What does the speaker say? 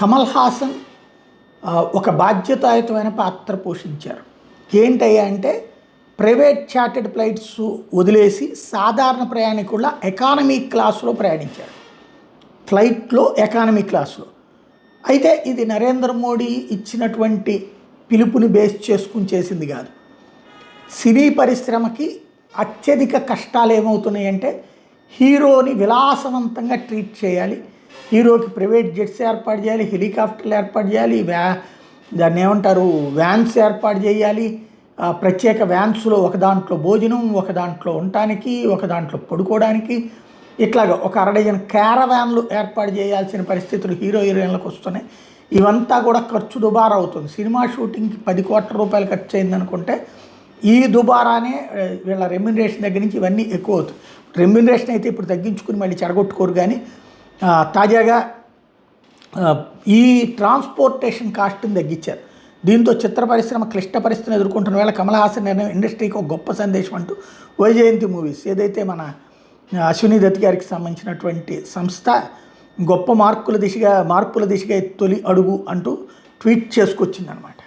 కమల్ హాసన్ ఒక బాధ్యతాయుతమైన పాత్ర పోషించారు. ఏంటయ్యా అంటే ప్రైవేట్ చార్టెడ్ ఫ్లైట్స్ వదిలేసి సాధారణ ప్రయాణికుల ఎకానమీ క్లాసులో ప్రయాణించారు. ఫ్లైట్లో ఎకానమీ క్లాసులో. అయితే ఇది నరేంద్ర మోడీ ఇచ్చినటువంటి పిలుపుని బేస్ చేసుకుని చేసింది కాదు. సినీ పరిశ్రమకి అత్యధిక కష్టాలు ఏమవుతున్నాయంటే హీరోని విలాసవంతంగా ట్రీట్ చేయాలి, హీరోకి ప్రైవేట్ జెట్స్ ఏర్పాటు చేయాలి, హెలికాప్టర్లు ఏర్పాటు చేయాలి, దాన్ని ఏమంటారు వ్యాన్స్ ఏర్పాటు చేయాలి. ప్రత్యేక వ్యాన్స్లో ఒక దాంట్లో భోజనం, ఒక దాంట్లో ఉండటానికి, ఒక దాంట్లో పడుకోవడానికి, ఇట్లాగా ఒక 60 డజన్ క్యారవాన్లు ఏర్పాటు చేయాల్సిన పరిస్థితులు హీరోయిన్లకు వస్తున్నాయి. ఇవంతా కూడా ఖర్చు దుబారా అవుతుంది. సినిమా షూటింగ్కి 10 కోట్ల రూపాయలు ఖర్చు అయిందనుకుంటే ఈ దుబారానే వీళ్ళ రెమ్యునరేషన్ దగ్గర నుంచి ఇవన్నీ ఎక్కువ అవుతుంది. రెమ్యునరేషన్ అయితే ఇప్పుడు తగ్గించుకుని మళ్ళీ చెడగొట్టుకోరు. కానీ తాజాగా ఈ ట్రాన్స్పోర్టేషన్ కాస్ట్ని తగ్గించారు. దీంతో చిత్ర పరిశ్రమ క్లిష్ట పరిస్థితిని ఎదుర్కొంటున్న వేళ కమల్ హాసన్ నిర్ణయం ఇండస్ట్రీకి ఒక గొప్ప సందేశం అంటూ వైజయంతి మూవీస్ ఏదైతే మన అశ్విని దత్ గారికి సంబంధించినటువంటి సంస్థ గొప్ప మార్పుల దిశగా తొలి అడుగు అంటూ ట్వీట్ చేసుకొచ్చిందనమాట.